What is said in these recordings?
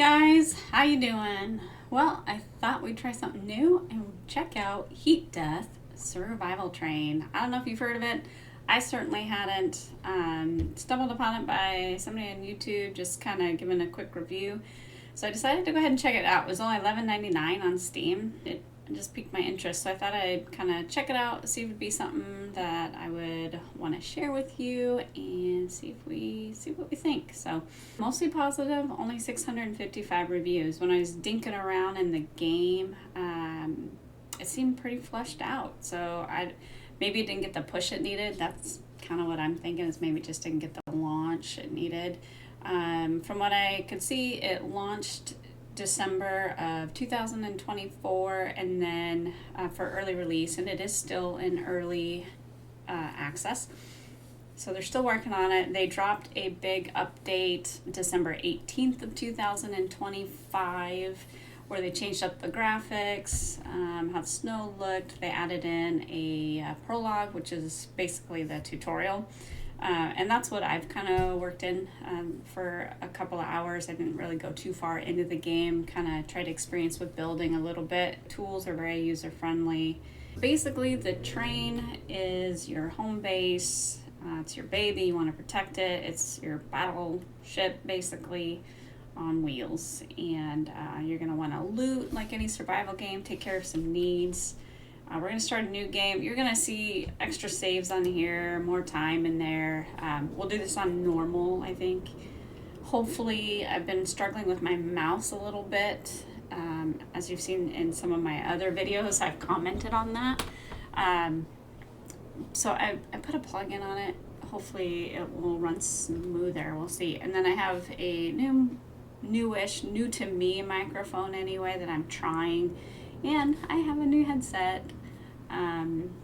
Guys, how you doing? Well, I thought we'd try something new and check out Heat Death Survival Train. I don't know if you've heard of it. I certainly hadn't. Stumbled upon it by somebody on YouTube, just kind of giving a quick review. So I decided to go ahead and check it out. It was only $11.99 on Steam. It just piqued my interest, so I thought I'd kind of check it out, see if it'd be something that I would want to share with you, and see what we think. So mostly positive, only 655 reviews. When I was dinking around in the game, it seemed pretty fleshed out. So maybe it didn't get the push it needed. That's kind of what I'm thinking, is maybe it just didn't get the launch it needed. From what I could see, it launched December of 2024, and then for early release, and it is still in early access. So they're still working on it. They dropped a big update December 18th of 2025, where they changed up the graphics, how the snow looked. They added in a prologue, which is basically the tutorial. And that's what I've kind of worked in for a couple of hours. I didn't really go too far into the game, kind of tried to experience with building a little bit. Tools are very user-friendly. Basically, the train is your home base. It's your baby. You want to protect it. It's your battleship, basically, on wheels. And you're going to want to loot like any survival game, take care of some needs. We're going to start a new game. You're going to see extra saves on here, more time in there. We'll do this on normal, I think. Hopefully, I've been struggling with my mouse a little bit. As you've seen in some of my other videos, I've commented on that. So I put a plugin on it. Hopefully, it will run smoother. We'll see. And then I have a new to me microphone anyway that I'm trying. And I have a new headset.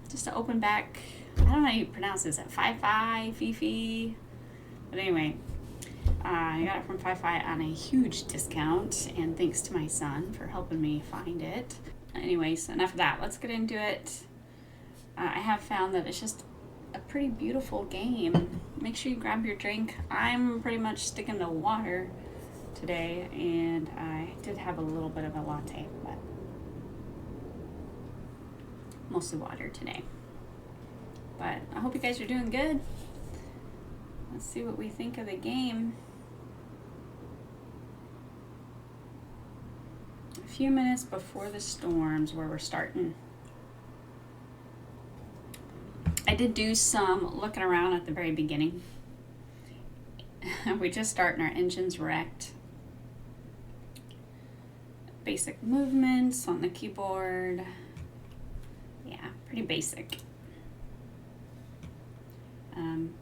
Just to open back, I don't know how you pronounce this, sci-fi, Fifi. But anyway, I got it from sci-fi on a huge discount, and thanks to my son for helping me find it. Anyways, enough of that. Let's get into it. I have found that it's just a pretty beautiful game. Make sure you grab your drink. I'm pretty much sticking to water today, and I did have a little bit of a latte, but mostly water today. But I hope you guys are doing good. Let's see what we think of the game. A few minutes before the storms, where we're starting. I did do some looking around at the very beginning. We just start and our engine's wrecked. Basic movements on the keyboard. Yeah, pretty basic.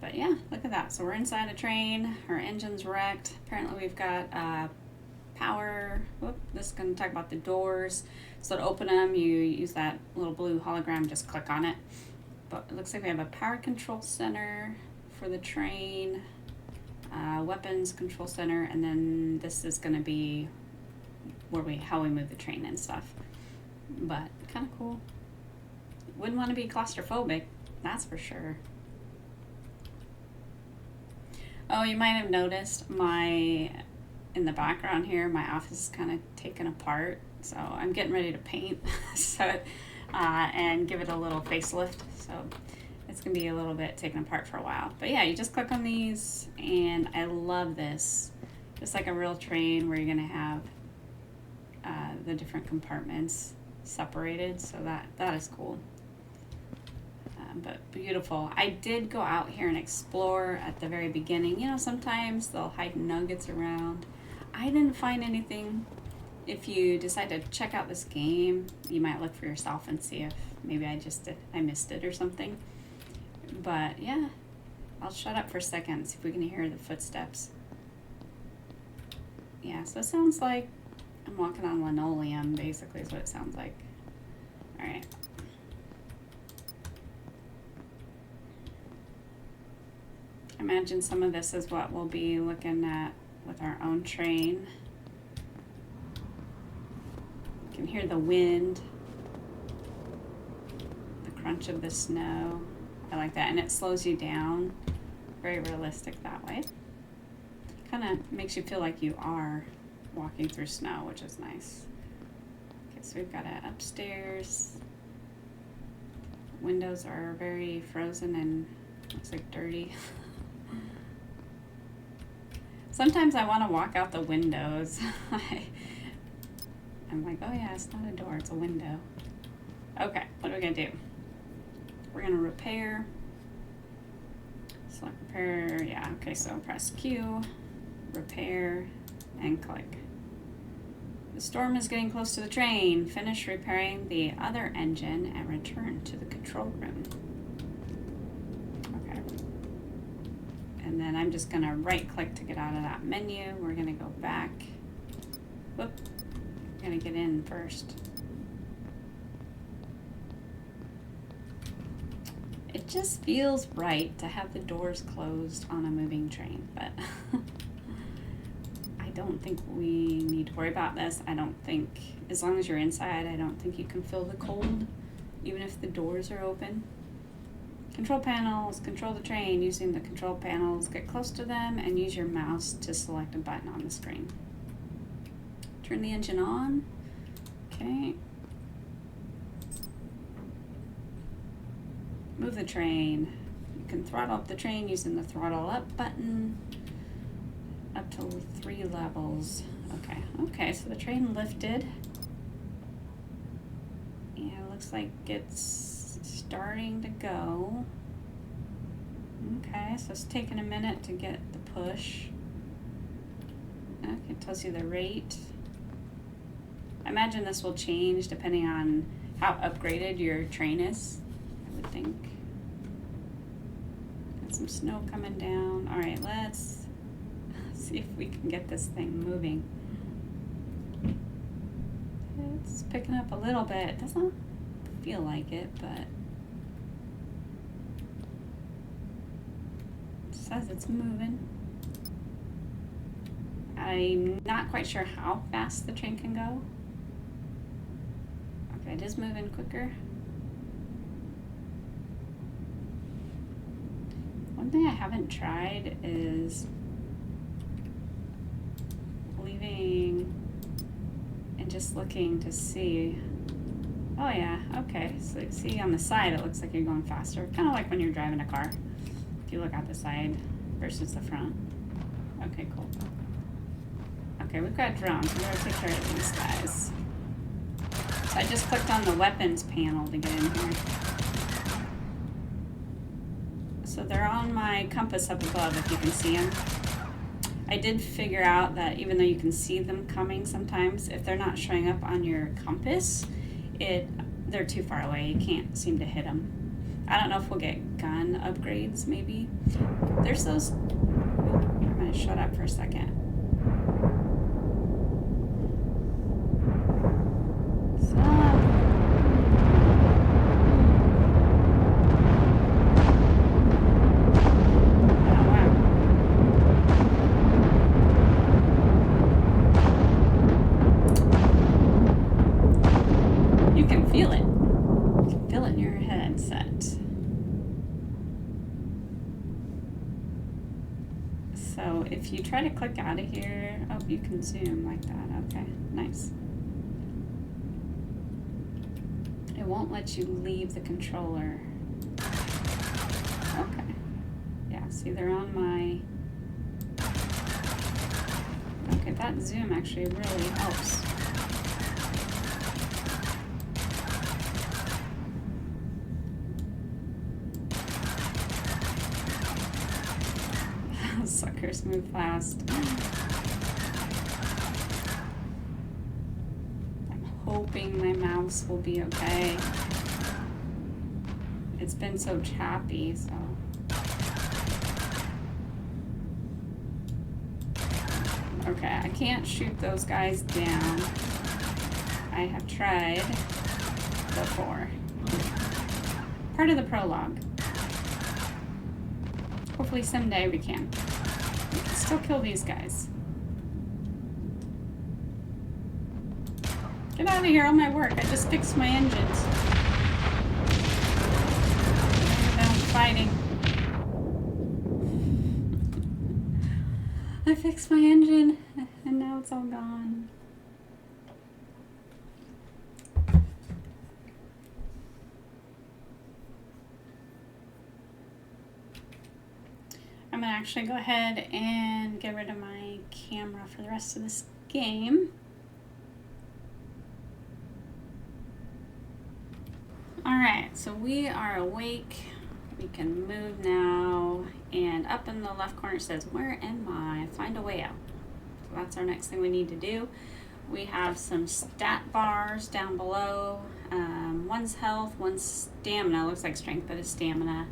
But yeah, look at that. So we're inside a train. Our engine's wrecked. Apparently we've got power. This is going to talk about the doors. So to open them, you use that little blue hologram. Just click on it. But it looks like we have a power control center for the train. Weapons control center. And then this is going to be how we move the train and stuff. But kind of cool. Wouldn't want to be claustrophobic, that's for sure. Oh, you might have noticed in the background here, my office is kind of taken apart. So I'm getting ready to paint and give it a little facelift. So it's going to be a little bit taken apart for a while. But yeah, you just click on these, and I love this. Just like a real train where you're going to have the different compartments separated. So that is cool. But beautiful. I did go out here and explore at the very beginning. You know, sometimes they'll hide nuggets around. I didn't find anything. If you decide to check out this game, you might look for yourself and see if maybe I missed it or something. But yeah, I'll shut up for a second, see if we can hear the footsteps. Yeah, so it sounds like I'm walking on linoleum, basically is what it sounds like. All right. I imagine some of this is what we'll be looking at with our own train. You can hear the wind, the crunch of the snow. I like that, and it slows you down. Very realistic that way. Kind of makes you feel like you are walking through snow, which is nice. Okay, so we've got it upstairs. Windows are very frozen and looks like dirty. Sometimes I want to walk out the windows. I'm like, oh yeah, it's not a door, it's a window. Okay, what are we gonna do? We're gonna repair. Select repair, yeah, okay, so press Q, repair, and click. The storm is getting close to the train. Finish repairing the other engine and return to the control room. Okay. And then I'm just gonna right click to get out of that menu. We're gonna go back. Whoop. We're gonna get in first. It just feels right to have the doors closed on a moving train, but I don't think we need to worry about this. I don't think, as long as you're inside, I don't think you can feel the cold, even if the doors are open. Control panels, control the train using the control panels. Get close to them and use your mouse to select a button on the screen. Turn the engine on. Okay. Move the train. You can throttle up the train using the throttle up button. Up to 3 levels. Okay, okay, so the train lifted. Yeah, it looks like it's starting to go. Okay, so it's taking a minute to get the push. Okay, it tells you the rate. I imagine this will change depending on how upgraded your train is, I would think. Got some snow coming down. All right, let's see if we can get this thing moving. It's picking up a little bit. It doesn't feel like it, but it says it's moving. I'm not quite sure how fast the train can go. Okay, it is moving quicker. One thing I haven't tried is leaving and just looking to see. Oh yeah, okay, so see on the side it looks like you're going faster, kind of like when you're driving a car, if you look out the side versus the front. Okay, cool. Okay, we've got drones. We're gonna take care of these guys. So I just clicked on the weapons panel to get in here. So they're on my compass up above, if you can see them. I did figure out that even though you can see them coming sometimes, if they're not showing up on your compass, they're too far away. You can't seem to hit them. I don't know if we'll get gun upgrades, maybe. There's those. I'm gonna shut up for a second. So if you try to click out of here, oh, you can zoom like that. Okay, nice. It won't let you leave the controller. Okay. Yeah, see, they're on my... Okay, that zoom actually really helps. Suckers move fast. I'm hoping my mouse will be okay. It's been so choppy, so. Okay, I can't shoot those guys down. I have tried before. Part of the prologue. Hopefully someday we can. We can still kill these guys. Get out of here, all my work. I just fixed my engines. I'm fighting. I fixed my engine and now it's all gone. I'm gonna actually go ahead and get rid of my camera for the rest of this game. Alright, so we are awake. We can move now, and up in the left corner it says, "Where am I? Find a way out." So that's our next thing we need to do. We have some stat bars down below. One's health, one's stamina. Looks like strength, but it's stamina.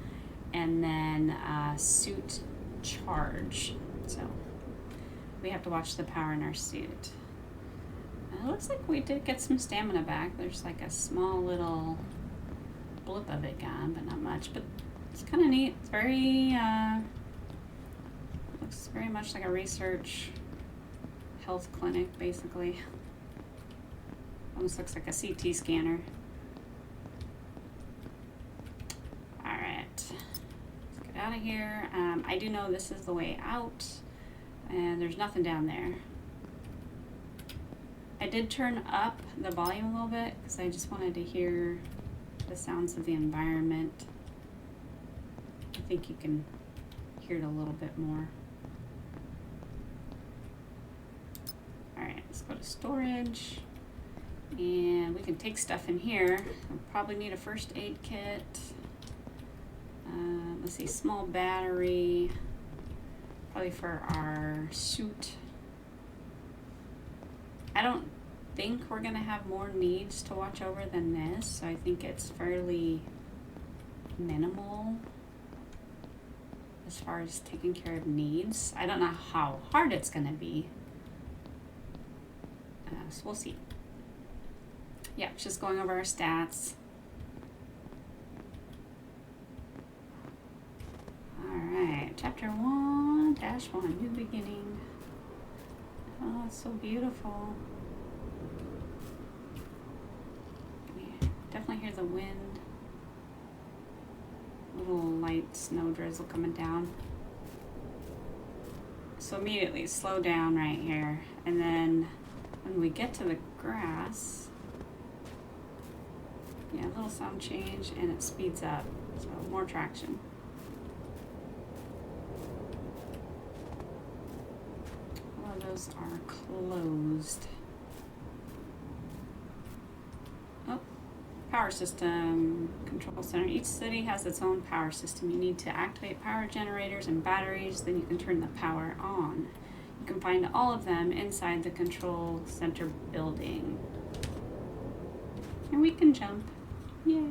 And then suit charge. So we have to watch the power in our suit. It looks like we did get some stamina back. There's like a small little blip of it gone, but not much. But it's kind of neat. It's very, looks very much like a research health clinic, basically. Almost looks like a CT scanner. Alright, let's get out of here. I do know this is the way out, and there's nothing down there. I did turn up the volume a little bit because I just wanted to hear the sounds of the environment. I think you can hear it a little bit more. Alright, let's go to storage. And we can take stuff in here. We'll probably need a first aid kit. Let's see, small battery. Probably for our suit. I don't think we're going to have more needs to watch over than this. So I think it's fairly minimal as far as taking care of needs. I don't know how hard it's going to be. So we'll see. Yeah, just going over our stats. Alright, chapter 1-1, new beginning. Oh, it's so beautiful. Yeah, definitely hear the wind. Little light snow drizzle coming down. So immediately slow down right here. And then when we get to the grass, yeah, a little sound change and it speeds up. So more traction. All of those are closed. Oh, power system control center. Each city has its own power system. You need to activate power generators and batteries, then you can turn the power on. You can find all of them inside the control center building. And we can jump. Yay.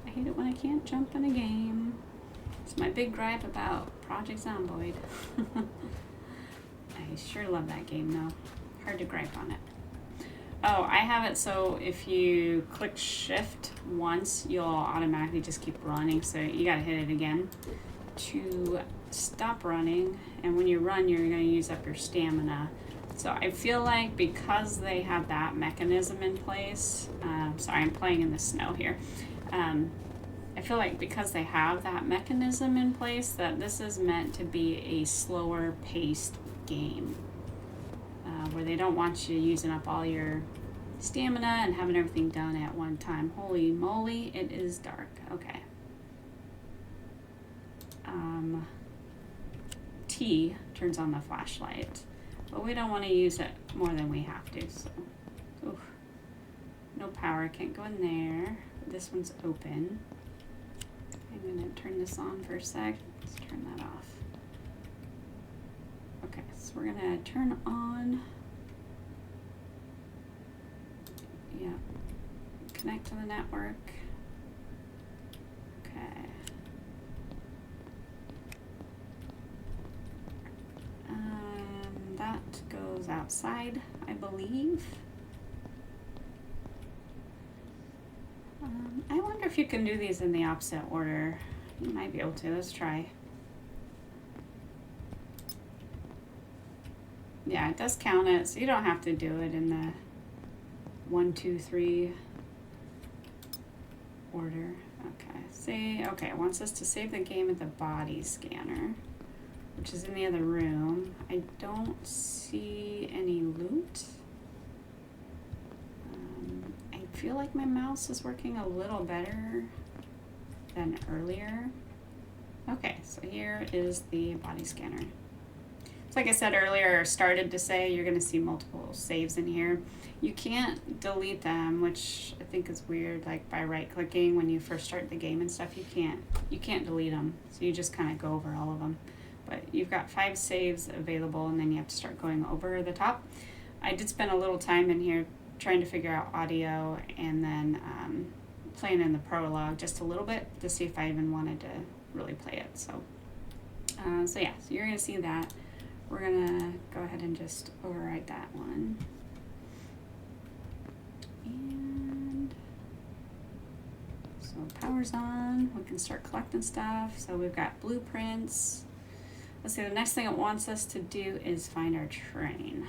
I hate it when I can't jump in a game. It's my big gripe about Project Zomboid. I sure love that game though. Hard to gripe on it. Oh, I have it so if you click shift once, you'll automatically just keep running. So you gotta hit it again to stop running. And when you run, you're gonna use up your stamina. So I feel like because they have that mechanism in place, sorry, I'm playing in the snow here. I feel like because they have that mechanism in place, that this is meant to be a slower paced game. Where they don't want you using up all your stamina and having everything done at one time. Holy moly, it is dark. Okay. T turns on the flashlight. But we don't want to use it more than we have to, so. Oof. No power, can't go in there. This one's open. I'm gonna turn this on for a sec. Let's turn that off. Okay, so we're gonna turn on. Yeah. Connect to the network. Okay. That goes outside, I believe. I wonder if you can do these in the opposite order. You might be able to. Let's try. Yeah, it does count it, so you don't have to do it in the 1, 2, 3 order. Okay, okay, it wants us to save the game at the body scanner. which is in the other room. I don't see any loot. I feel like my mouse is working a little better than earlier. Okay, so here is the body scanner. So like I said earlier, started to say, you're going to see multiple saves in here. You can't delete them, which I think is weird, like by right clicking when you first start the game and stuff, you can't delete them. So you just kind of go over all of them. But you've got 5 saves available, and then you have to start going over the top. I did spend a little time in here trying to figure out audio, and then playing in the prologue just a little bit to see if I even wanted to really play it. So yeah, so you're going to see that. We're going to go ahead and just overwrite that one. And so power's on. We can start collecting stuff. So we've got blueprints. Let's see, the next thing it wants us to do is find our train.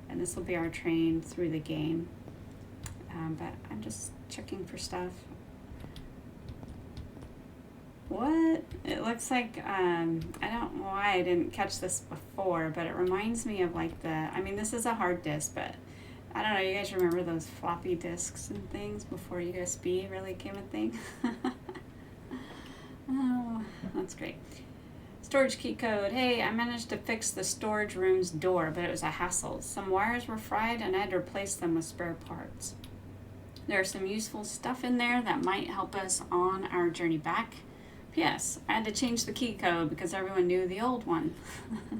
And this will be our train through the game. But I'm just checking for stuff. What? It looks like, I don't know why I didn't catch this before, but it reminds me of like this is a hard disk, but I don't know, you guys remember those floppy disks and things before USB really became a thing? Oh, that's great. Storage key code. Hey, I managed to fix the storage room's door, but it was a hassle. Some wires were fried and I had to replace them with spare parts. There's some useful stuff in there that might help us on our journey back. P.S. I had to change the key code because everyone knew the old one. Oh,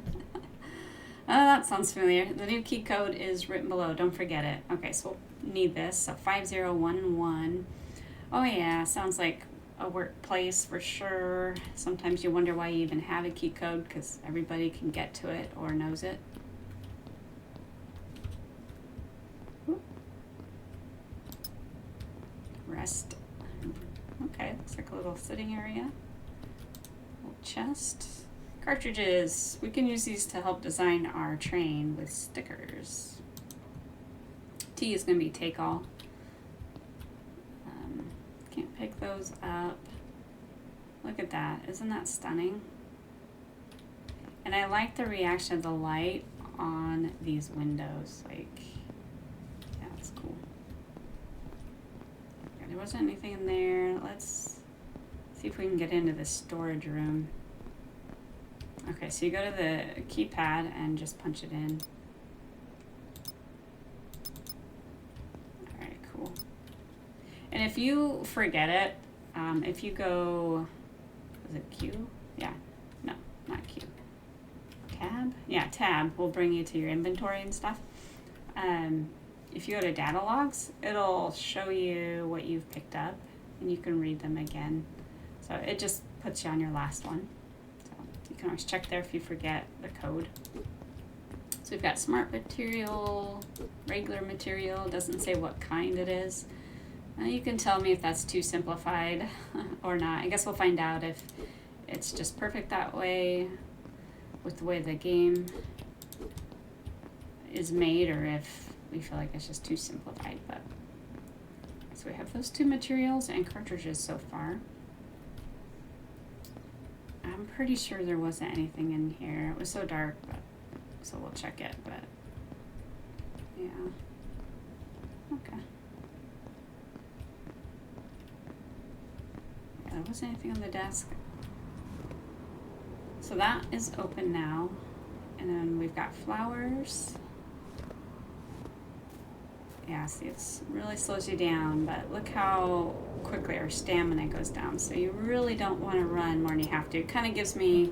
that sounds familiar. The new key code is written below. Don't forget it. Okay, so we'll need this. So 5011. Oh yeah, sounds like a workplace for sure. Sometimes you wonder why you even have a key code because everybody can get to it or knows it. Ooh. Rest. Okay, looks like a little sitting area. Little chest. Cartridges. We can use these to help design our train with stickers. T is going to be take all. Can't pick those up. Look at that. Isn't that stunning? And I like the reaction of the light on these windows. Like, yeah, it's cool. Yeah, there wasn't anything in there. Let's see if we can get into the storage room. Okay, so you go to the keypad and just punch it in. Alright, cool. And if you forget it, if you go, is it Q? Yeah, no, not Q. Tab? Yeah, tab will bring you to your inventory and stuff. If you go to data logs, it'll show you what you've picked up and you can read them again. So it just puts you on your last one. So you can always check there if you forget the code. So we've got smart material, regular material, doesn't say what kind it is. You can tell me if that's too simplified or not. I guess we'll find out if it's just perfect that way with the way the game is made or if we feel like it's just too simplified. But so we have those 2 materials and cartridges so far. I'm pretty sure there wasn't anything in here. It was so dark, but so we'll check it. But yeah, okay. There wasn't anything on the desk. So that is open now. And then we've got flowers. Yeah, see, it's really slows you down, but look how quickly our stamina goes down. So you really don't want to run more than you have to. It kind of gives me,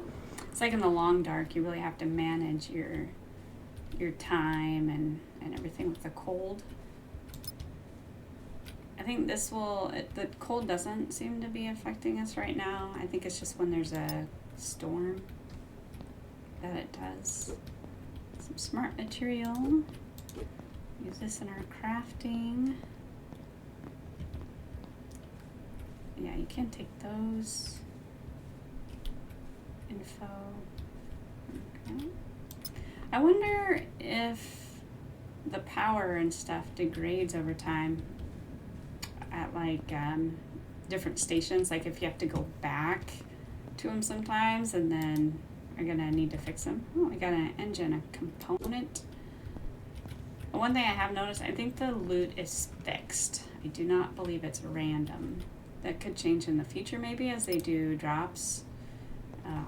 it's like in the long dark, you really have to manage your time and everything with the cold. I think this will, the cold doesn't seem to be affecting us right now. I think it's just when there's a storm that it does. Some smart material. Use this in our crafting. Yeah, you can take those. Info. Okay. I wonder if the power and stuff degrades over time at like different stations, like if you have to go back to them sometimes and then are gonna need to fix them. Oh, we got an engine, a component. One thing I have noticed, I think the loot is fixed. I do not believe it's random. That could change in the future maybe as they do drops.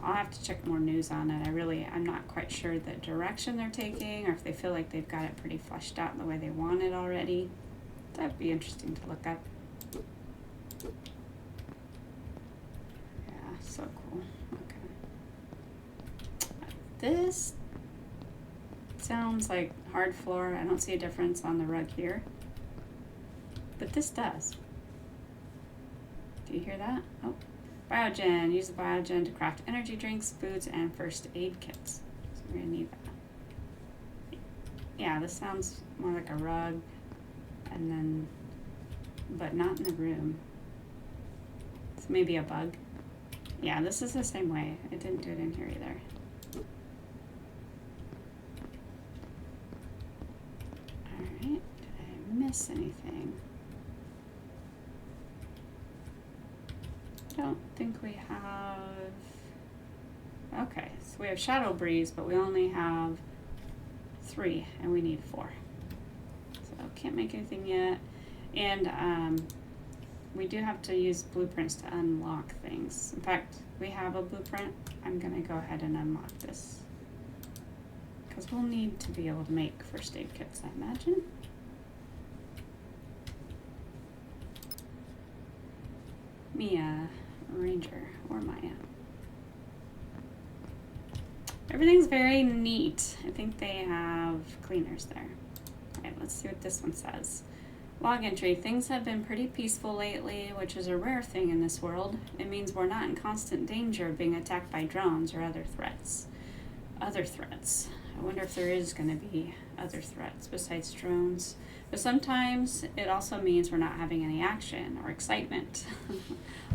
I'll have to check more news on it. I'm not quite sure the direction they're taking or if they feel like they've got it pretty fleshed out the way they want it already. That'd be interesting to look up. Yeah, so cool. Okay. This sounds like hard floor. I don't see a difference on the rug here. But this does. Do you hear that? Oh. Biogen. Use the biogen to craft energy drinks, foods, and first aid kits. So we're going to need that. Yeah, this sounds more like a rug. And then, but not in the room. So maybe a bug. Yeah, this is the same way. It didn't do it in here either. Alright, did I miss anything? I don't think we have... Okay, so we have Shadow Breeze, but we only have 3, and we need 4. So can't make anything yet. And we do have to use blueprints to unlock things. In fact, we have a blueprint. I'm going to go ahead and unlock this. Because we'll need to be able to make first aid kits, I imagine. Mia, Ranger, or Maya. Everything's very neat. I think they have cleaners there. Alright, let's see what this one says. Log entry. Things have been pretty peaceful lately, which is a rare thing in this world. It means we're not in constant danger of being attacked by drones or other threats. Other threats. I wonder if there is going to be other threats besides drones. But sometimes it also means we're not having any action or excitement.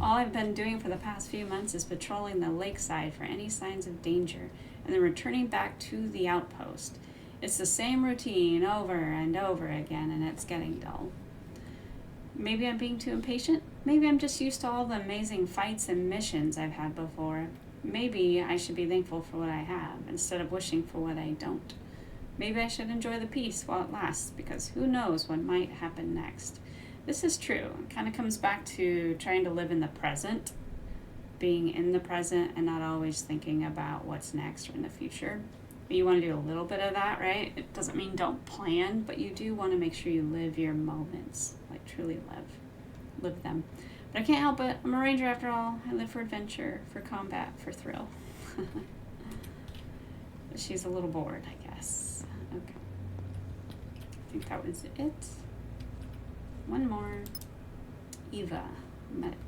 All I've been doing for the past few months is patrolling the lakeside for any signs of danger and then returning back to the outpost. It's the same routine over and over again, and it's getting dull. Maybe I'm being too impatient. Maybe I'm just used to all the amazing fights and missions I've had before. Maybe I should be thankful for what I have instead of wishing for what I don't. Maybe I should enjoy the peace while it lasts, because who knows what might happen next. This is true. It kind of comes back to trying to live in the present, being in the present and not always thinking about what's next or in the future. You want to do a little bit of that, right? It doesn't mean don't plan, but you do want to make sure you live your moments, like truly live them. But I can't help it. I'm a ranger after all. I live for adventure, for combat, for thrill. She's a little bored, I guess. Okay. I think that was it. One more. Eva, medic.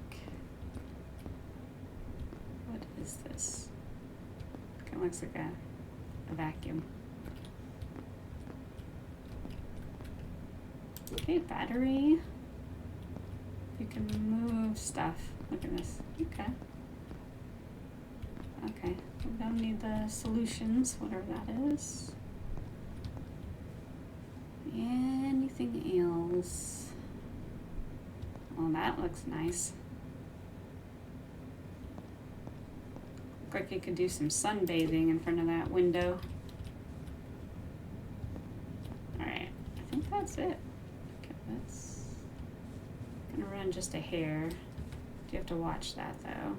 What is this? Kind of looks like a vacuum. Okay, battery. You can move stuff. Look at this. Okay. Okay. We don't need the solutions, whatever that is. Anything else? Well, that looks nice. Look like you could do some sunbathing in front of that window. Alright, I think that's it. Okay, that's gonna run just a hair. You have to watch that though.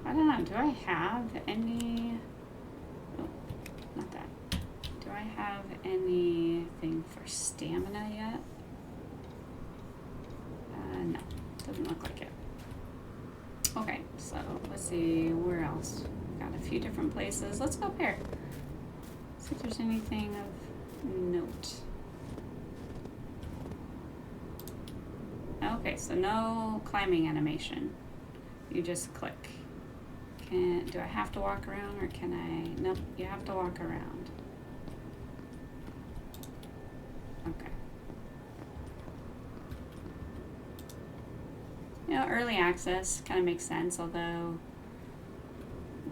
I don't know, do I have any... Oh, not that. Do I have anything for stamina yet? No, doesn't look like it. Okay, so let's see, where else? We've got a few different places. Let's go up here. See if there's anything of note. Okay, so no climbing animation. You just click. Do I have to walk around or can I? Nope, you have to walk around. Okay. You know, early access kind of makes sense, although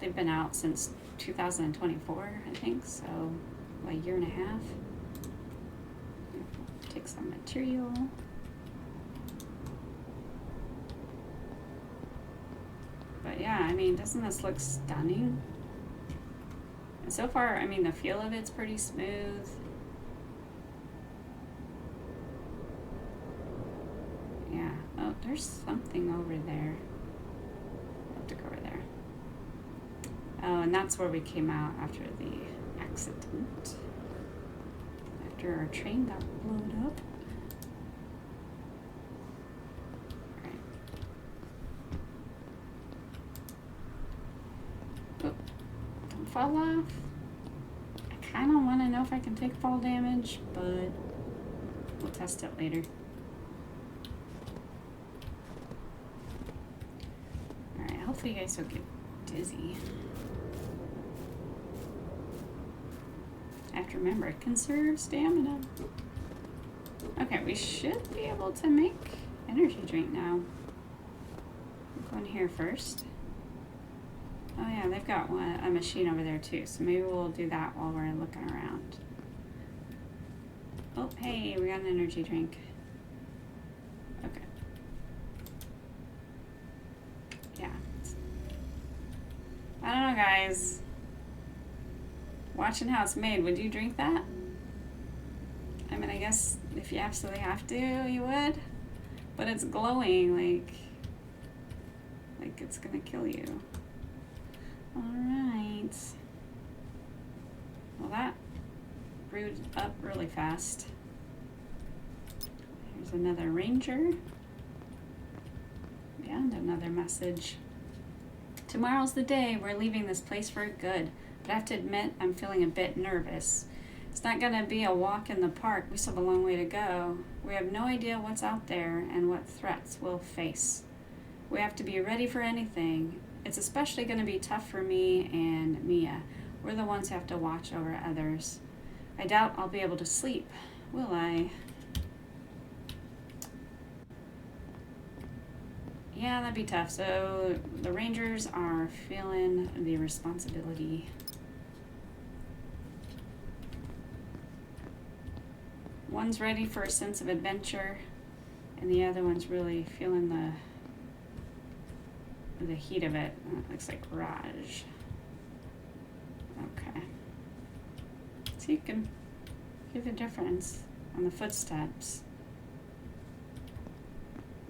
they've been out since 2024, I think, so a year and a half. Take some material. But yeah, I mean, doesn't this look stunning? And so far, I mean, the feel of it's pretty smooth. Yeah. Oh, there's something over there. I'll have to go over there. Oh, and that's where we came out after the accident. After our train got blown up. Alright. Oh, don't fall off. I kind of want to know if I can take fall damage, but we'll test it later. Alright, hopefully you guys don't get dizzy. I have to remember, conserve stamina. Okay, we should be able to make energy drink now. I'm going here first. Oh yeah, they've got a machine over there too, so maybe we'll do that while we're looking around. Oh, hey, we got an energy drink. Okay. Yeah. I don't know, guys. Watching how it's made, would you drink that? I mean, I guess if you absolutely have to, you would. But it's glowing, like it's gonna kill you. Alright. Well, that brewed up really fast. Here's another ranger. And another message. Tomorrow's the day we're leaving this place for good. But I have to admit, I'm feeling a bit nervous. It's not going to be a walk in the park. We still have a long way to go. We have no idea what's out there and what threats we'll face. We have to be ready for anything. It's especially going to be tough for me and Mia. We're the ones who have to watch over others. I doubt I'll be able to sleep, will I? Yeah, that'd be tough. So the Rangers are feeling the responsibility. One's ready for a sense of adventure, and the other one's really feeling the heat of it. It looks like Raj. Okay. So you can hear the difference on the footsteps,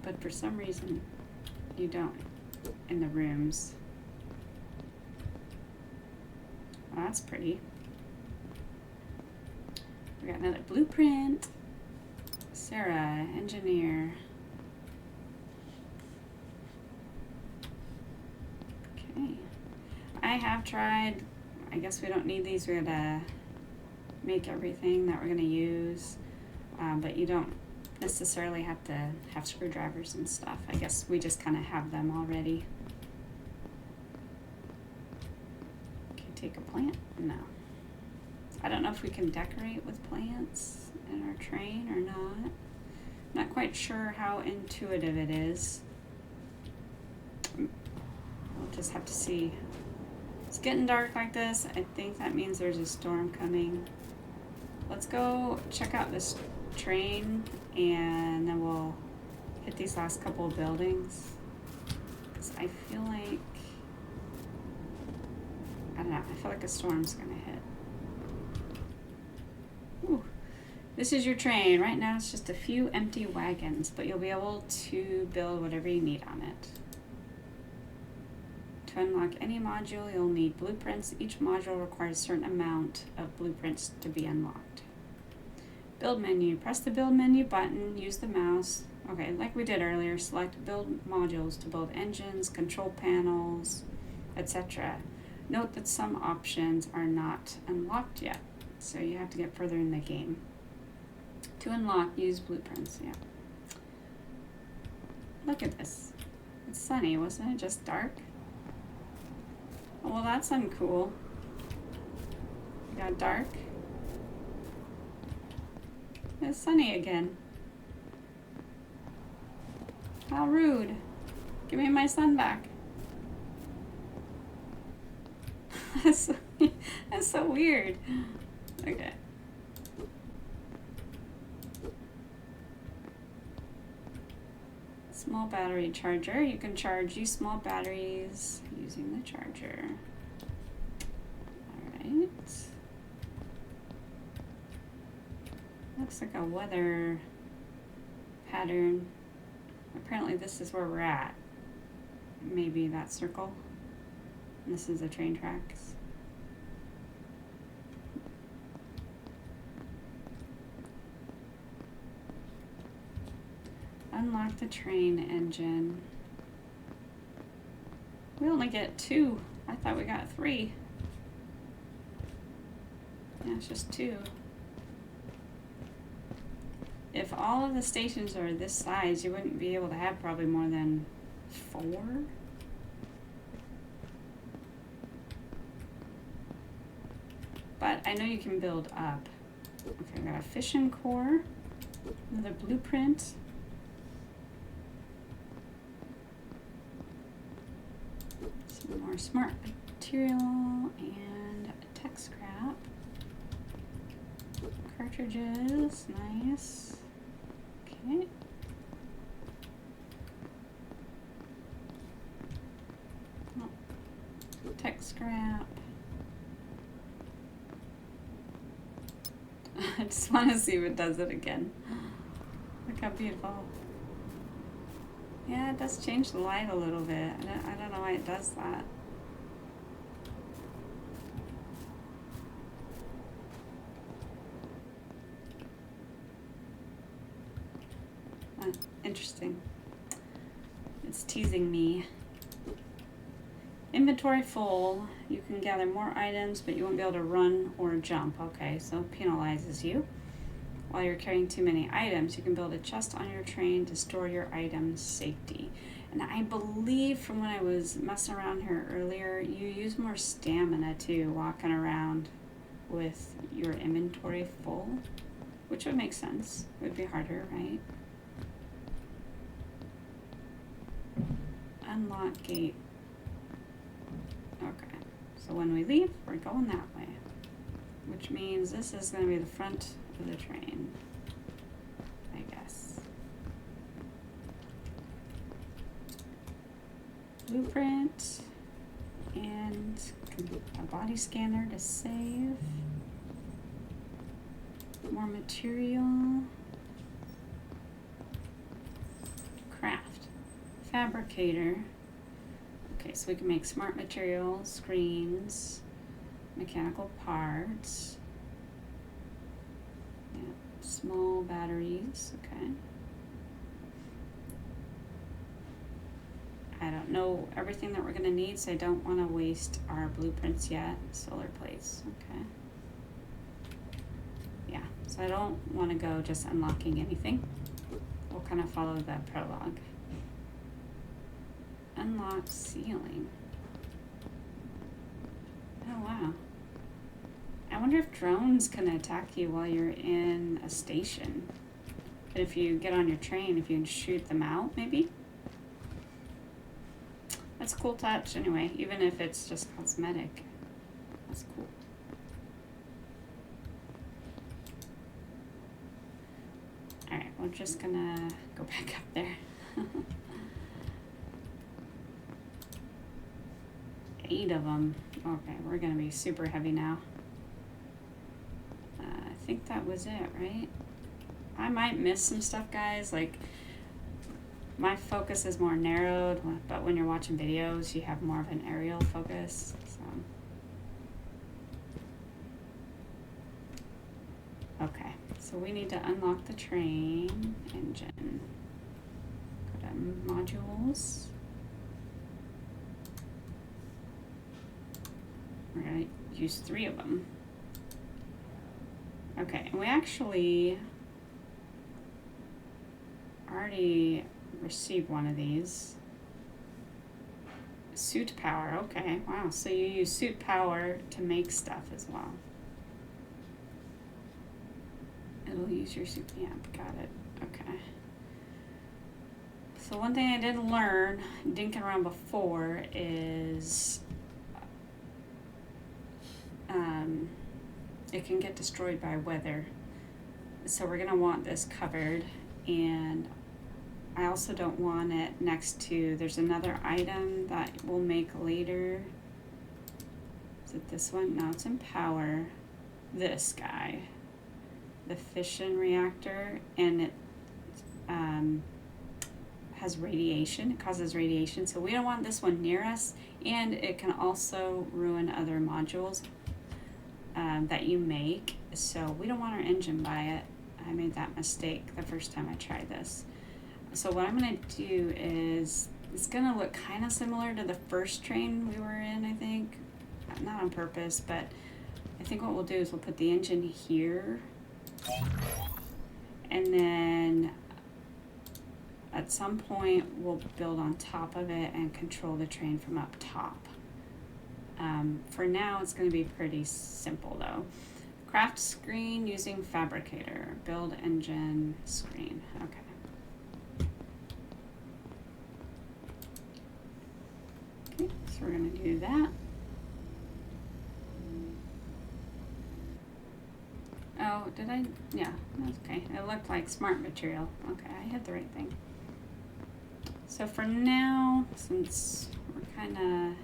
but for some reason you don't in the rooms. Well, that's pretty. We got another blueprint. Sarah, engineer. Okay. I have tried, I guess we don't need these. We're gonna make everything that we're gonna use. But you don't necessarily have to have screwdrivers and stuff. I guess we just kind of have them already. Can you take a plant? No. I don't know if we can decorate with plants in our train or not. Not quite sure how intuitive it is. We'll just have to see. It's getting dark like this. I think that means there's a storm coming. Let's go check out this train and then we'll hit these last couple of buildings. Because I feel like, I don't know, I feel like a storm's gonna hit. Ooh. This is your train. Right now it's just a few empty wagons, but you'll be able to build whatever you need on it. To unlock any module, you'll need blueprints. Each module requires a certain amount of blueprints to be unlocked. Build menu. Press the build menu button. Use the mouse. Okay, like we did earlier, select build modules to build engines, control panels, etc. Note that some options are not unlocked yet, so you have to get further in the game. To unlock, use blueprints. Yeah. Look at this. It's sunny, wasn't it just dark? Oh, well, that's uncool. It got dark. It's sunny again. How rude. Give me my sun back. That's so weird. Okay. Small battery charger. You can use small batteries using the charger. Alright. Looks like a weather pattern. Apparently this is where we're at. Maybe that circle. And this is the train tracks. Unlock the train engine. We only get 2. I thought we got 3. Yeah, it's just 2. If all of the stations are this size, you wouldn't be able to have probably more than 4. But I know you can build up. Okay, we got a fission core, another blueprint. Some more smart material and tech scrap. Cartridges, nice. Okay. Oh, tech scrap. I just want to see if it does it again. Look how beautiful. Yeah, it does change the light a little bit. I don't know why it does that. Interesting. It's teasing me. Inventory full. You can gather more items, but you won't be able to run or jump. Okay, so it penalizes you. While you're carrying too many items, you can build a chest on your train to store your items safety. And I believe from when I was messing around here earlier, you use more stamina too, walking around with your inventory full, which would make sense. It would be harder, right? Unlock gate. Okay, so when we leave, we're going that way, which means this is going to be the front of the train, I guess. Blueprint and a body scanner to save. More material. Craft. Fabricator. Okay, so we can make smart materials, screens, mechanical parts. Yeah, small batteries, okay. I don't know everything that we're gonna need, so I don't wanna waste our blueprints yet. Solar plates, okay. Yeah, so I don't wanna go just unlocking anything. We'll kind of follow the prologue. Unlock ceiling. Oh wow. I wonder if drones can attack you while you're in a station. But if you get on your train, if you can shoot them out, maybe? That's a cool touch anyway, even if it's just cosmetic. That's cool. Alright, we're just gonna go back up there. 8 of them. Okay, we're gonna be super heavy now. I think that was it, right? I might miss some stuff, guys. Like, my focus is more narrowed, but when you're watching videos, you have more of an aerial focus. So, okay, so we need to unlock the train engine. Go to modules. We're gonna use 3 of them. Okay, and we actually already received one of these. Suit power, okay, wow. So you use suit power to make stuff as well. It'll use your suit, yeah, got it, okay. So one thing I did learn, dinking around before, is it can get destroyed by weather. So we're gonna want this covered, and I also don't want it next to, there's another item that we'll make later. Is it this one? No, it's in power. This guy. The fission reactor, and it has radiation. It causes radiation, so we don't want this one near us, and it can also ruin other modules that you make, so we don't want our engine by it. I made that mistake the first time I tried this. So what I'm going to do is, it's going to look kind of similar to the first train we were in, I think. Not on purpose, but I think what we'll do is we'll put the engine here, and then at some point we'll build on top of it and control the train from up top. For now it's going to be pretty simple though. Craft screen using fabricator. Build engine screen. Okay. Okay, so we're going to do that. Oh, did I? Yeah, that's okay. It looked like smart material. Okay, I had the right thing. So for now, since we're kind of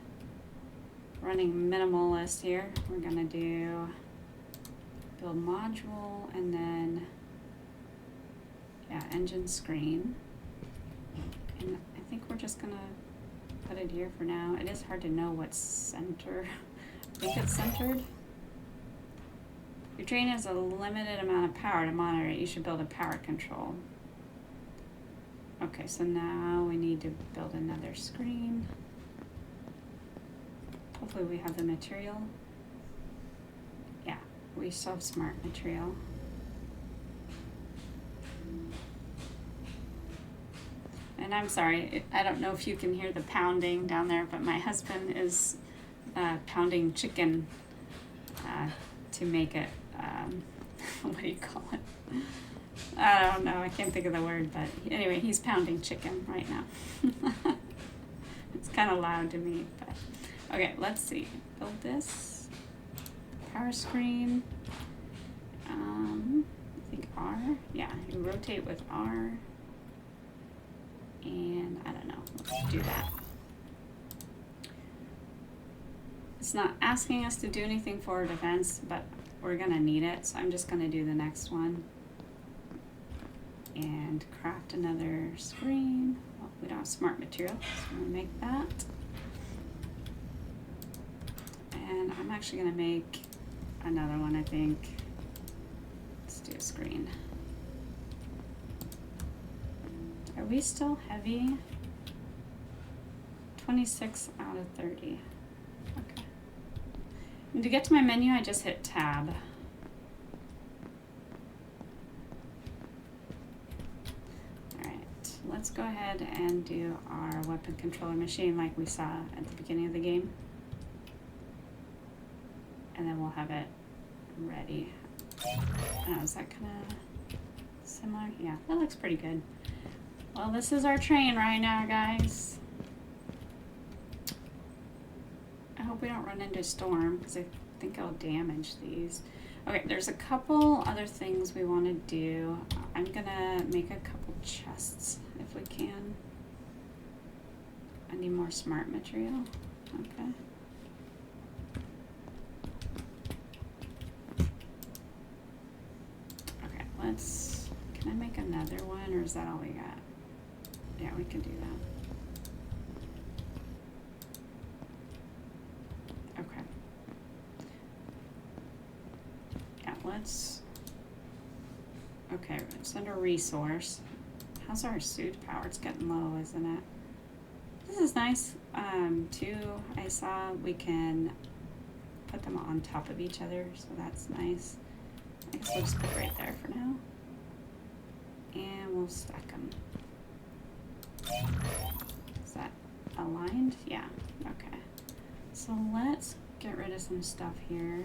running minimalist here, we're going to do build module and then, yeah, engine screen. And I think we're just going to put it here for now. It is hard to know what's center. I think it's centered. Your train has a limited amount of power to monitor it. You should build a power control. Okay, so now we need to build another screen. Hopefully we have the material. Yeah, we still have smart material. And I'm sorry, I don't know if you can hear the pounding down there, but my husband is pounding chicken to make it, what do you call it? I don't know, I can't think of the word, but anyway, he's pounding chicken right now. It's kind of loud to me, but okay, let's see. Build this. Power screen. I think R. Yeah, you rotate with R. And I don't know, let's do that. It's not asking us to do anything for defense, but we're gonna need it, so I'm just gonna do the next one. And craft another screen. Well, we don't have smart material, so I'm gonna make that. And I'm actually gonna make another one, I think. Let's do a screen. Are we still heavy? 26 out of 30. Okay. And to get to my menu, I just hit tab. Alright, let's go ahead and do our weapon controller machine like we saw at the beginning of the game. And then we'll have it ready. Oh, is that kind of similar? Yeah, that looks pretty good. Well, this is our train right now, guys. I hope we don't run into a storm, because I think I'll damage these. Okay, there's a couple other things we want to do. I'm gonna make a couple chests, if we can. I need more smart material. Okay. Okay, let's... Can I make another one, or is that all we got? Yeah, we can do that. Okay. Yeah, let's... Okay, it's under resource. How's our suit power? It's getting low, isn't it? This is nice. Too, I saw we can put them on top of each other, so that's nice. I guess we'll just put it right there for now. And we'll stack them. Is that aligned? Yeah, okay. So let's get rid of some stuff here.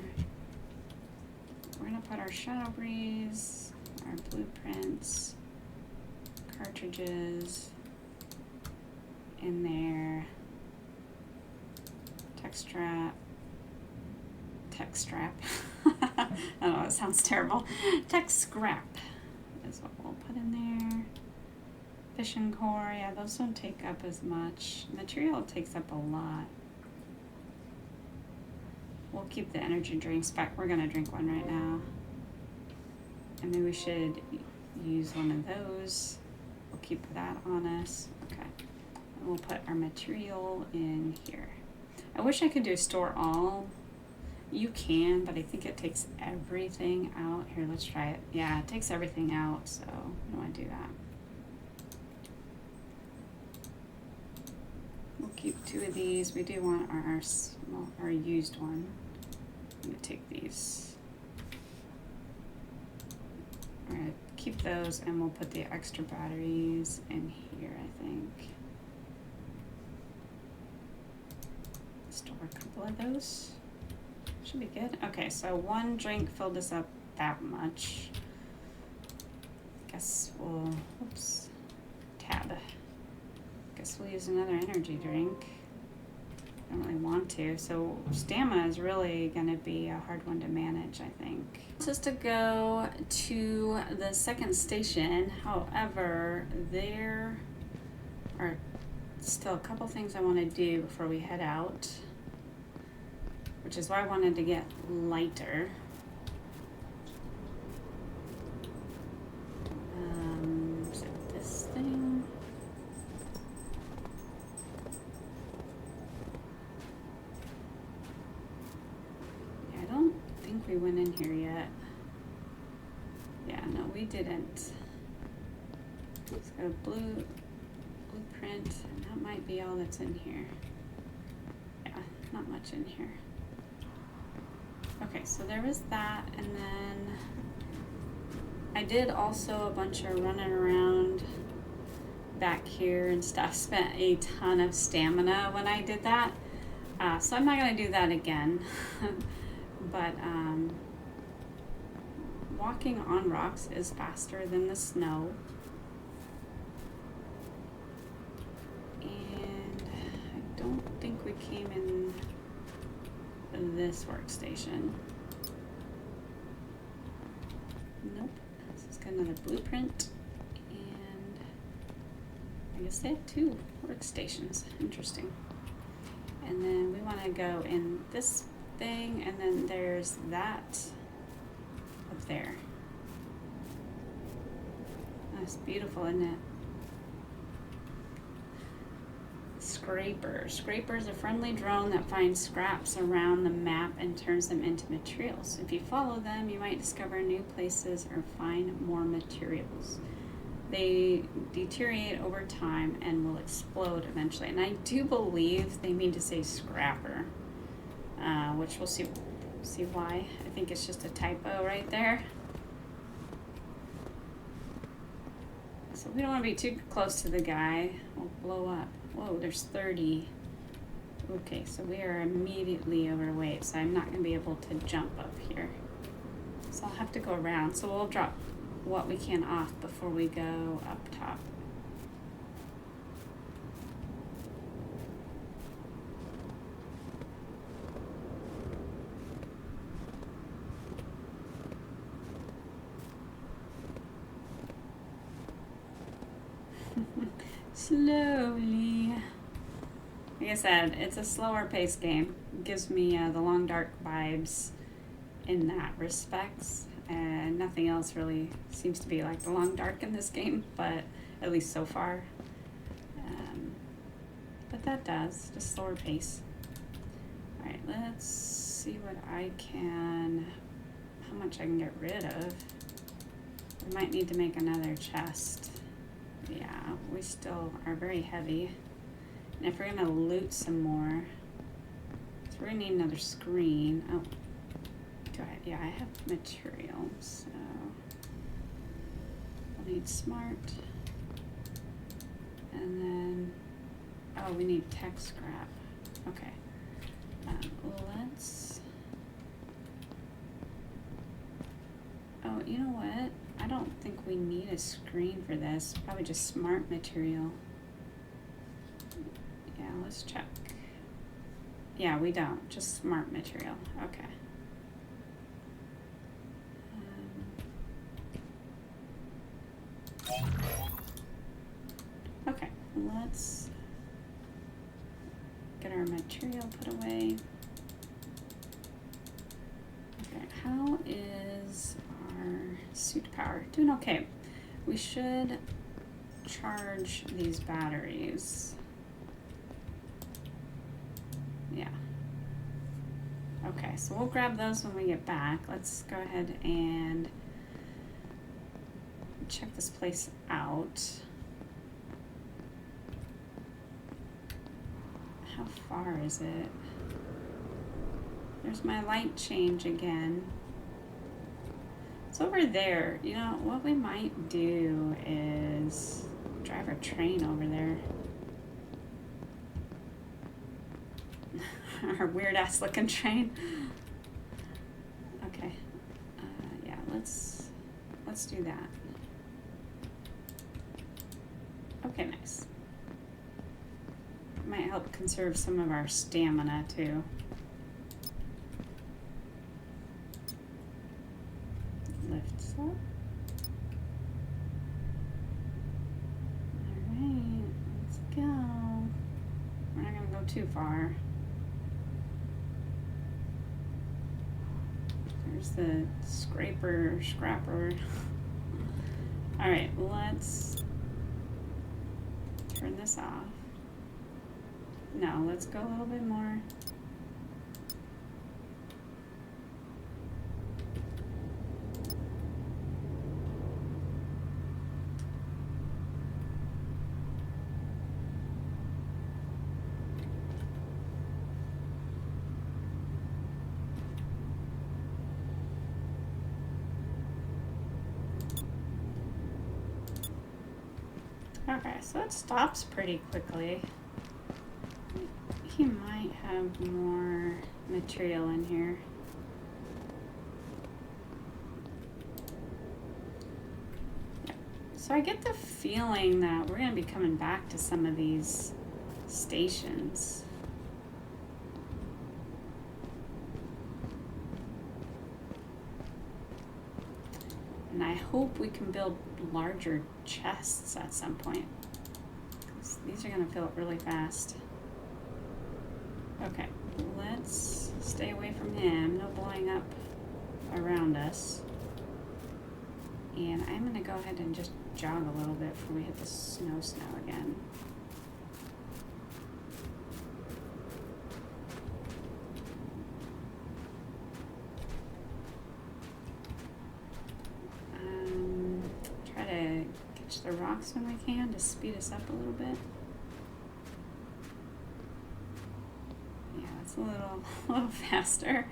We're gonna put our Shadow Breeze, our blueprints, cartridges in there. Tech strap. I don't know, it sounds terrible. Tech scrap is what we'll put in there. Fishing core, yeah, those don't take up as much. Material takes up a lot. We'll keep the energy drinks back. We're gonna drink one right now. And maybe we should use one of those. We'll keep that on us. Okay. And we'll put our material in here. I wish I could do store all. You can, but I think it takes everything out. Here, let's try it. Yeah, it takes everything out, so I don't want to do that. We'll keep 2 of these. We do want our used one. I'm gonna take these. All right, keep those, and we'll put the extra batteries in here, I think. Store a couple of those. Should be good. Okay, so 1 drink filled us up that much. Guess we'll, oops, tab. Guess we'll use another energy drink. I don't really want to. So stamina is really gonna be a hard one to manage, I think. Just to go to the second station. However, there are still a couple things I want to do before we head out, which is why I wanted to get lighter. Is it this thing? Yeah, I don't think we went in here yet. Yeah, no, we didn't. It's got a blueprint, and that might be all that's in here. Yeah, not much in here. Okay, so there was that, and then I did also a bunch of running around back here and stuff. Spent a ton of stamina when I did that, so I'm not going to do that again. But walking on rocks is faster than the snow. And I don't think we came in this workstation. Nope. This has got another blueprint, and I guess they have 2 workstations. Interesting. And then we want to go in this thing, and then there's that up there. That's beautiful, isn't it? Scraper. Scraper is a friendly drone that finds scraps around the map and turns them into materials. If you follow them, you might discover new places or find more materials. They deteriorate over time and will explode eventually. And I do believe they mean to say scrapper, which we'll see why. I think it's just a typo right there. So we don't want to be too close to the guy. We'll blow up. Whoa, there's 30. Okay, so we are immediately overweight, so I'm not going to be able to jump up here. So I'll have to go around. So we'll drop what we can off before we go up top. Slowly. Like I said, it's a slower paced game. It gives me the Long Dark vibes in that respects, and nothing else really seems to be like the Long Dark in this game, but at least so far. But that does, just slower pace. Alright, let's see what I can, how much I can get rid of. We might need to make another chest. Yeah, we still are very heavy. And if we're gonna loot some more, so we're gonna need another screen. Oh, yeah, I have material, so we'll need smart. And then, oh, we need tech scrap. Okay, let's, oh, you know what? I don't think we need a screen for this. Probably just smart material. Yeah, let's check. Yeah, we don't. Just smart material. Okay. let's get our material put away. Okay, how is our suit power? Doing okay. We should charge these batteries. Yeah. Okay, so we'll grab those when we get back. Let's go ahead and check this place out. How far is it? There's my light change again. It's over there. You know, what we might do is drive our train over there. Our weird ass looking train. Okay. Yeah, let's do that. Okay, nice. Might help conserve some of our stamina too. Lifts up. Alright, let's go. We're not gonna go too far. There's the scrapper. Alright, let's turn this off. No, let's go a little bit more. Okay, so it stops pretty quickly. He might have more material in here. Yeah. So I get the feeling that we're going to be coming back to some of these stations. And I hope we can build larger chests at some point. 'Cause these are going to fill up really fast. Okay, let's stay away from him. No blowing up around us. And I'm going to go ahead and just jog a little bit before we hit the snow again. Try to catch the rocks when we can to speed us up a little bit. Yeah, it's a little faster.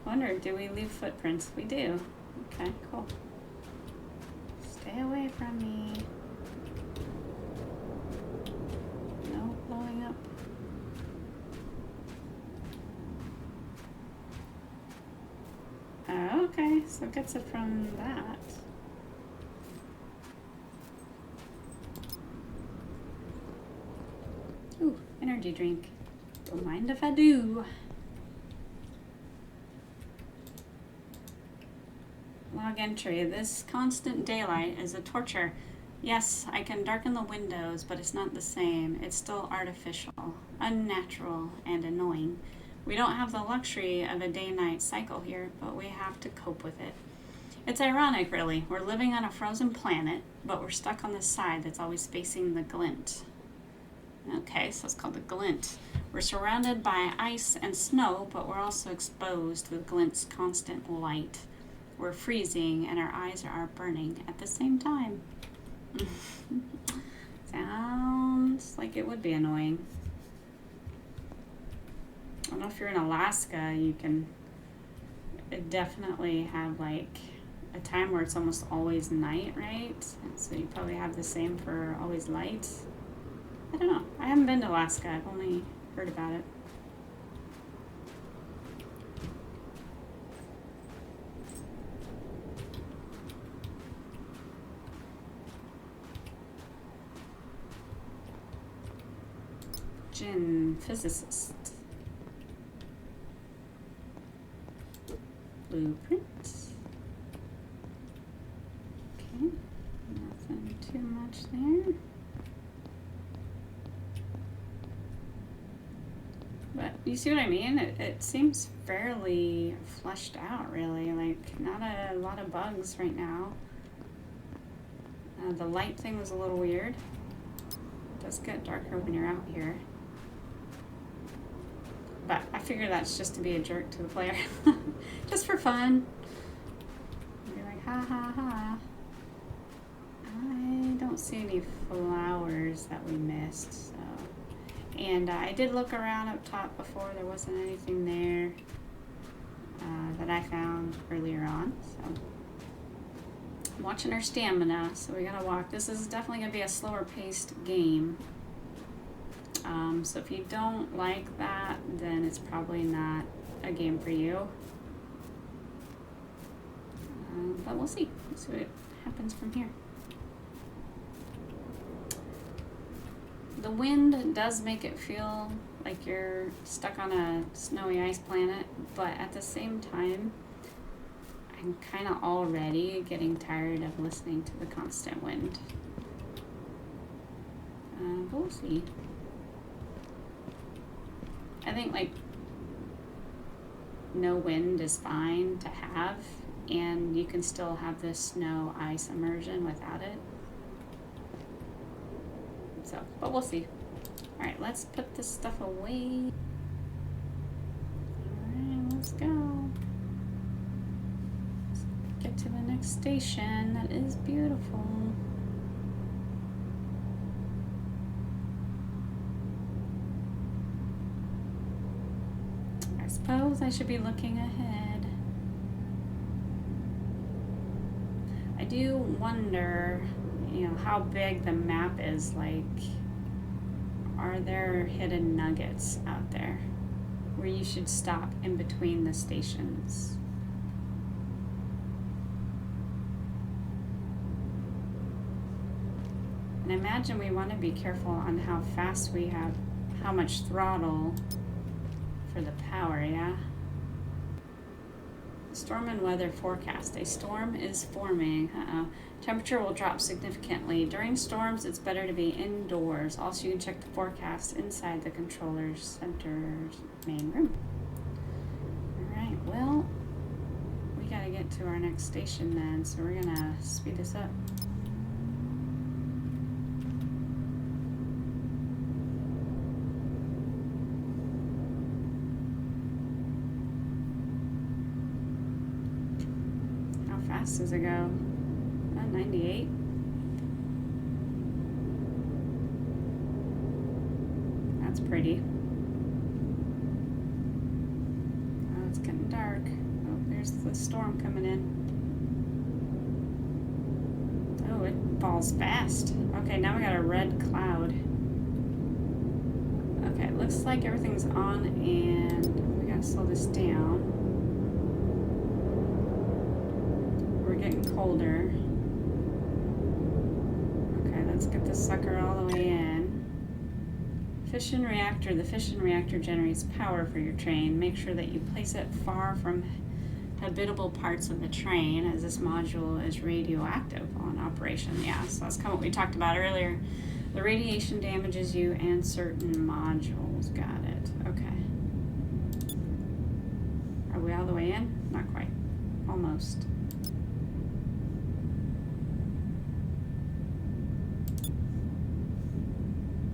Wonder, do we leave footprints? We do. Okay, cool. Stay away from me. No blowing up. Oh, okay, so it gets it from that. Ooh, energy drink. Don't mind if I do. Log entry. This constant daylight is a torture. Yes, I can darken the windows, but it's not the same. It's still artificial, unnatural, and annoying. We don't have the luxury of a day-night cycle here, but we have to cope with it. It's ironic, really. We're living on a frozen planet, but we're stuck on the side that's always facing the glint. Okay, so it's called the glint. We're surrounded by ice and snow, but we're also exposed to the glint's constant light. We're freezing and our eyes are burning at the same time. Sounds like it would be annoying. I don't know if you're in Alaska, you can definitely have like a time where it's almost always night, right? And so you probably have the same for always light. I don't know. I haven't been to Alaska. I've only heard about it. Gin physicist. Blueprint. Okay, nothing too much there. you see what I mean? It seems fairly fleshed out, really. Like, not a lot of bugs right now. The light thing was a little weird. It does get darker when you're out here. But I figure that's just to be a jerk to the player. Just for fun. Be like, ha ha ha. I don't see any flowers that we missed, so. And I did look around up top before. There wasn't anything there that I found earlier on, so. I'm watching our stamina, so we gotta walk. This is definitely gonna be a slower paced game. So if you don't like that, then it's probably not a game for you. But we'll see. We'll see what happens from here. The wind does make it feel like you're stuck on a snowy ice planet, but at the same time, I'm kind of already getting tired of listening to the constant wind. But we'll see. I think like no wind is fine to have, and you can still have this snow ice immersion without it. So, but we'll see. All right, let's put this stuff away. All right, let's go. Let's get to the next station. That is beautiful. I suppose I should be looking ahead. I do wonder, you know, how big the map is. Like, are there hidden nuggets out there where you should stop in between the stations? And I imagine we want to be careful on how fast we have, how much throttle for the power, yeah? Storm and weather forecast. A storm is forming. Temperature will drop significantly. During storms, it's better to be indoors. Also, you can check the forecast inside the controller's center's main room. Alright, well, we gotta get to our next station then, so we're gonna speed this up. Does it go? 98. That's pretty. Oh, it's getting dark. Oh, there's the storm coming in. Oh, it falls fast. Okay, now we got a red cloud. Okay, it looks like everything's on, and we gotta slow this down. Getting colder. Okay, let's get this sucker all the way in. Fission reactor. The fission reactor generates power for your train. Make sure that you place it far from habitable parts of the train, as this module is radioactive on operation. Yeah, so that's kind of what we talked about earlier. The radiation damages you and certain modules. Got it. Okay. Are we all the way in? Not quite. Almost.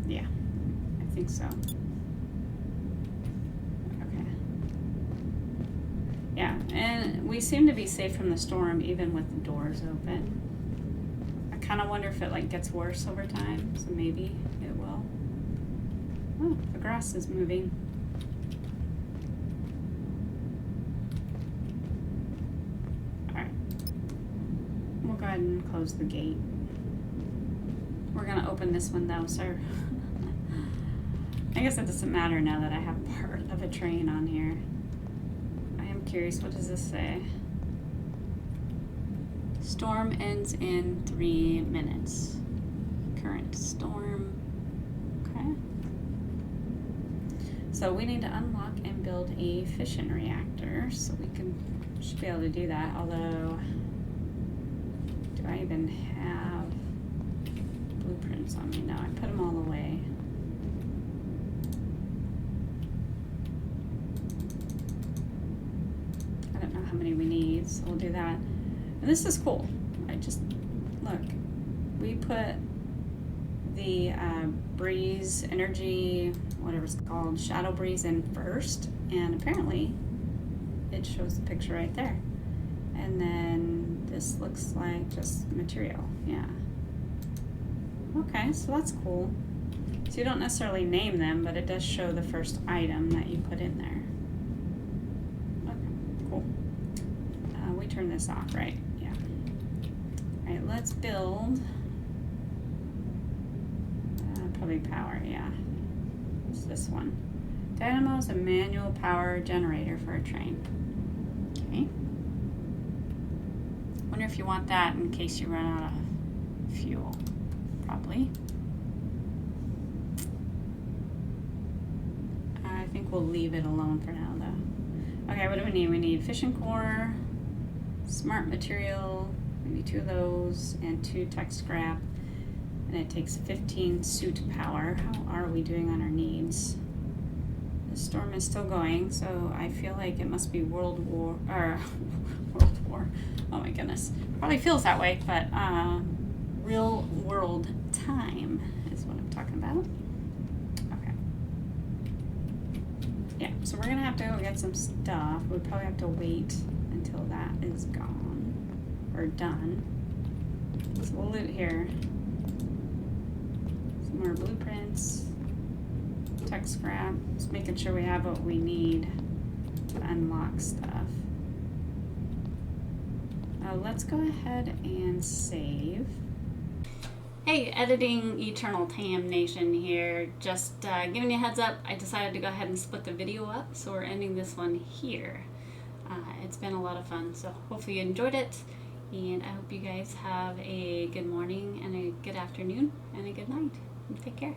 Yeah, I think so. Okay. Yeah, and we seem to be safe from the storm even with the doors open. I kind of wonder if it like gets worse over time, so maybe it will. Oh, the grass is moving. All right. We'll go ahead and close the gate. We're gonna open this one though, sir. I guess it doesn't matter now that I have part of a train on here. I am curious, what does this say? Storm ends in 3 minutes. Current storm. Okay. So we need to unlock and build a fission reactor, so we should be able to do that, although do I even have blueprints on me? No, I put them all away. how many we need, so we'll do that. And this is cool. I just, look, we put the breeze, energy, whatever it's called, shadow breeze in first, and apparently it shows the picture right there. And then this looks like just material, yeah. Okay, so that's cool. So you don't necessarily name them, but it does show the first item that you put in there. Okay, cool. We turn this off, right? Yeah. All right, let's build. Probably power, yeah. It's this one. Dynamo is a manual power generator for a train. Okay. Wonder if you want that in case you run out of fuel. Probably. I think we'll leave it alone for now, though. Okay, what do we need? We need fission core, smart material. We need 2 of those and 2 tech scrap. And it takes 15 suit power. How are we doing on our needs? The storm is still going, so I feel like it must be World War. Oh my goodness. Probably feels that way, but real world time is what I'm talking about. Okay. Yeah, so we're gonna have to go get some stuff. We probably have to wait until that is gone or done. So we'll loot here. More blueprints, tech scrap, just making sure we have what we need to unlock stuff. Let's go ahead and save. Hey, editing Eternal Damnation here. Just giving you a heads up, I decided to go ahead and split the video up, so we're ending this one here. It's been a lot of fun, so hopefully you enjoyed it, and I hope you guys have a good morning and a good afternoon and a good night. Take care.